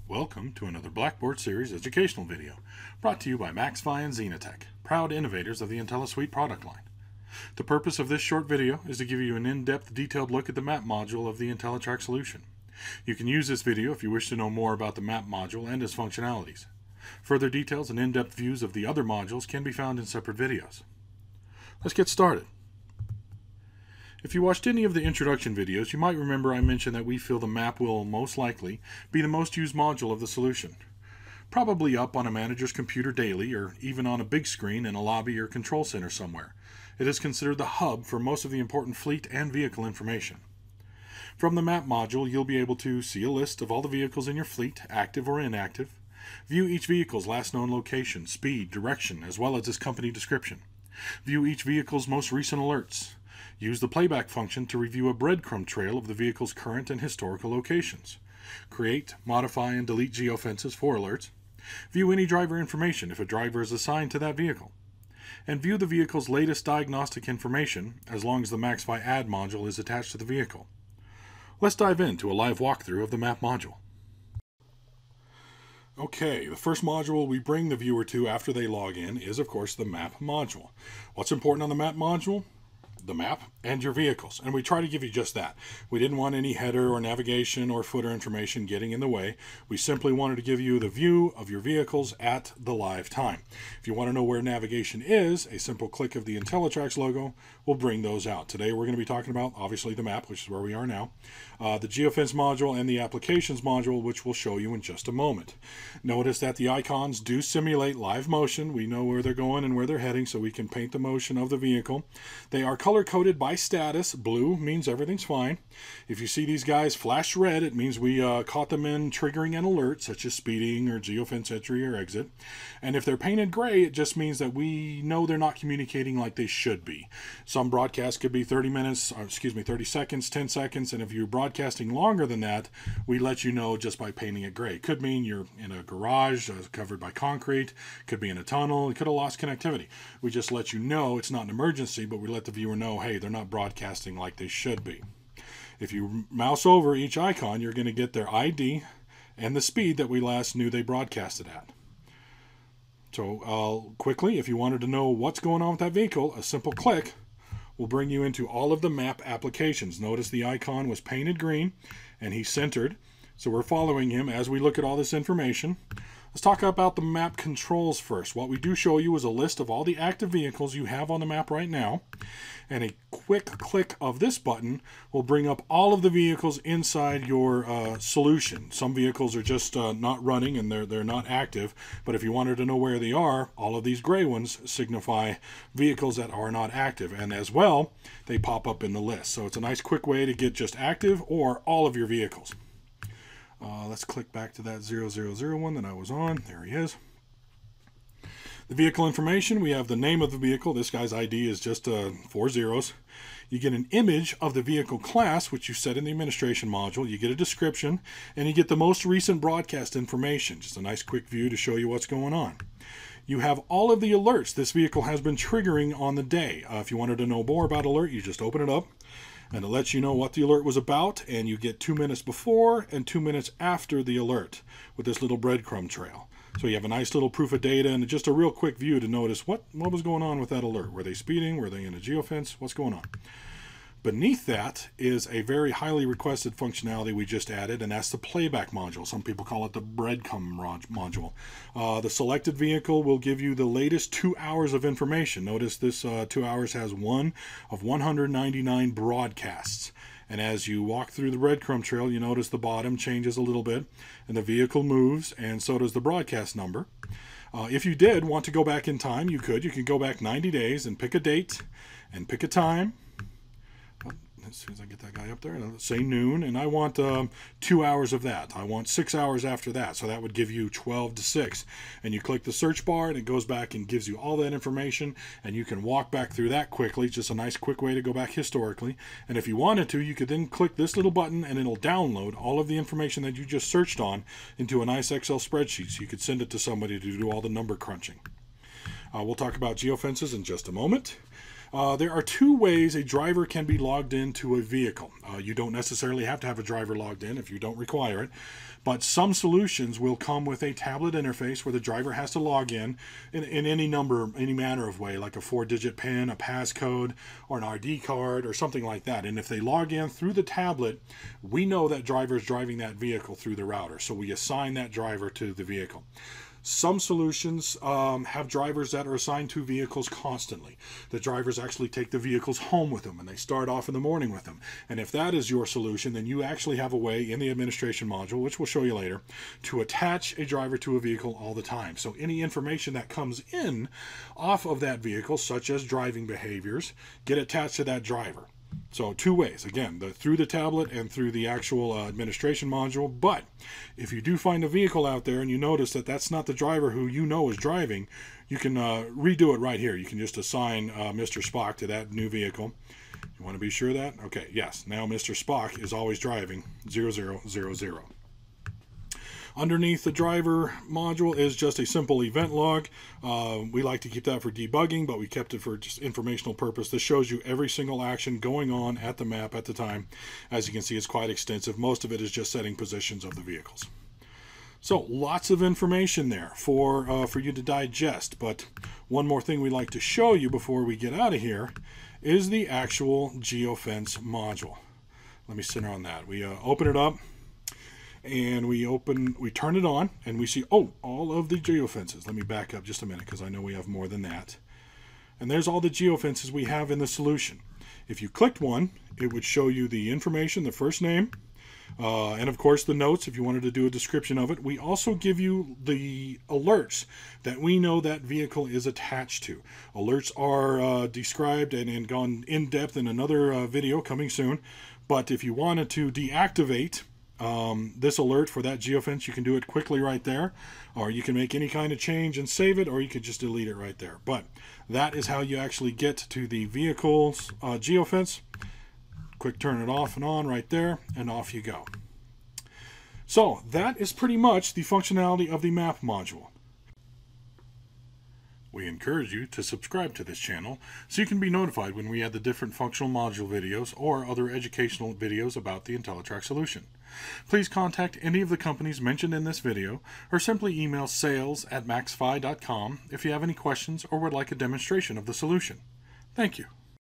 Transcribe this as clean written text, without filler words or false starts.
Welcome to another Blackboard Series educational video, brought to you by MaxFi and Xenotech, proud innovators of the IntelliSuite product line. The purpose of this short video is to give you an in-depth, detailed look at the map module of the Intellitraxx solution. You can use this video if you wish to know more about the map module and its functionalities. Further details and in-depth views of the other modules can be found in separate videos. Let's get started. If you watched any of the introduction videos, you might remember I mentioned that we feel the map will most likely be the most used module of the solution. Probably up on a manager's computer daily, or even on a big screen in a lobby or control center somewhere. It is considered the hub for most of the important fleet and vehicle information. From the map module, you'll be able to see a list of all the vehicles in your fleet, active or inactive, view each vehicle's last known location, speed, direction, as well as its company description, view each vehicle's most recent alerts, use the playback function to review a breadcrumb trail of the vehicle's current and historical locations. Create, modify, and delete geofences for alerts. View any driver information if a driver is assigned to that vehicle. And view the vehicle's latest diagnostic information as long as the MaxFi Add module is attached to the vehicle. Let's dive into a live walkthrough of the map module. Okay, the first module we bring the viewer to after they log in is, of course, the map module. What's important on the map module? The map and your vehicles, and we try to give you just that. We didn't want any header or navigation or footer information getting in the way. We simply wanted to give you the view of your vehicles at the live time. If you want to know where navigation is, a simple click of the Intellitraxx logo will bring those out. Today we're going to be talking about obviously the map, which is where we are now, the geofence module and the applications module, which we'll show you in just a moment. Notice that the icons do simulate live motion. We know where they're going and where they're heading, so we can paint the motion of the vehicle. They are color-coded by status. Blue means everything's fine. If you see these guys flash red, it means we caught them in triggering an alert, such as speeding or geofence entry or exit. And if they're painted gray, it just means that we know they're not communicating like they should be. Some broadcasts could be 30 seconds, 10 seconds, and if you're broadcasting longer than that, we let you know just by painting it gray. Could mean you're in a garage covered by concrete, could be in a tunnel, it could have lost connectivity. We just let you know it's not an emergency, but we let the viewer know, hey, they're not broadcasting like they should be. If you mouse over each icon, you're going to get their ID and the speed that we last knew they broadcasted at. So quickly, if you wanted to know what's going on with that vehicle, a simple click will bring you into all of the map applications. Notice the icon was painted green and he's centered. So we're following him as we look at all this information. Let's talk about the map controls first. What we do show you is a list of all the active vehicles you have on the map right now. And a quick click of this button will bring up all of the vehicles inside your solution. Some vehicles are just not running and they're not active. But if you wanted to know where they are, all of these gray ones signify vehicles that are not active. And as well, they pop up in the list. So it's a nice quick way to get just active or all of your vehicles. Let's click back to that 0001 that I was on. There he is. The vehicle information, we have the name of the vehicle. This guy's ID is just 4 zeros. You get an image of the vehicle class, which you set in the administration module. You get a description, and you get the most recent broadcast information. Just a nice quick view to show you what's going on. You have all of the alerts this vehicle has been triggering on the day. If you wanted to know more about alert, you just open it up. And it lets you know what the alert was about, and you get 2 minutes before and 2 minutes after the alert with this little breadcrumb trail. So you have a nice little proof of data and just a real quick view to notice what was going on with that alert. Were they speeding? Were they in a geofence? What's going on? Beneath that is a very highly requested functionality we just added, and that's the playback module. Some people call it the breadcrumb module. The selected vehicle will give you the latest 2 hours of information. Notice this 2 hours has one of 199 broadcasts. And as you walk through the breadcrumb trail, you notice the bottom changes a little bit, and the vehicle moves, and so does the broadcast number. If you did want to go back in time, you could. You can go back 90 days and pick a date and pick a time. As soon as I get that guy up there, say noon, and I want 2 hours of that. I want 6 hours after that, so that would give you 12 to 6. And you click the search bar, and it goes back and gives you all that information, and you can walk back through that quickly. Just a nice quick way to go back historically. And if you wanted to, you could then click this little button, and it'll download all of the information that you just searched on into a nice Excel spreadsheet, so you could send it to somebody to do all the number crunching. We'll talk about geofences in just a moment. There are two ways a driver can be logged into a vehicle. You don't necessarily have to have a driver logged in if you don't require it, but some solutions will come with a tablet interface where the driver has to log in any manner of way, like a 4-digit PIN, a passcode, or an RD card, or something like that. And if they log in through the tablet, we know that driver is driving that vehicle through the router, so we assign that driver to the vehicle. Some solutions have drivers that are assigned to vehicles constantly. The drivers actually take the vehicles home with them, and they start off in the morning with them. And if that is your solution, then you actually have a way in the administration module, which we'll show you later, to attach a driver to a vehicle all the time. So any information that comes in off of that vehicle, such as driving behaviors, get attached to that driver. So two ways, again, through the tablet and through the actual administration module. But if you do find a vehicle out there and you notice that that's not the driver who you know is driving, you can redo it right here. You can just assign Mr. Spock to that new vehicle. You want to be sure of that? Okay, yes. Now Mr. Spock is always driving 0000. Underneath the driver module is just a simple event log. We like to keep that for debugging, but we kept it for just informational purpose. This shows you every single action going on at the map at the time. As you can see, it's quite extensive. Most of it is just setting positions of the vehicles. So lots of information there for you to digest. But one more thing we'd like to show you before we get out of here is the actual geofence module. Let me center on that. We open it up. And we turn it on, and we see, oh, all of the geofences. Let me back up just a minute, because I know we have more than that. And there's all the geofences we have in the solution. If you clicked one, it would show you the information, the first name, and of course the notes if you wanted to do a description of it. We also give you the alerts that we know that vehicle is attached to. Alerts are described and gone in depth in another video coming soon. But if you wanted to deactivate this alert for that geofence, you can do it quickly right there, or you can make any kind of change and save it, or you could just delete it right there. But that is how you actually get to the vehicle's geofence. Quick turn it off and on right there, and off you go. So that is pretty much the functionality of the map module. We encourage you to subscribe to this channel so you can be notified when we add the different functional module videos or other educational videos about the Intellitraxx solution. Please contact any of the companies mentioned in this video, or simply email sales@maxfi.com if you have any questions or would like a demonstration of the solution. Thank you.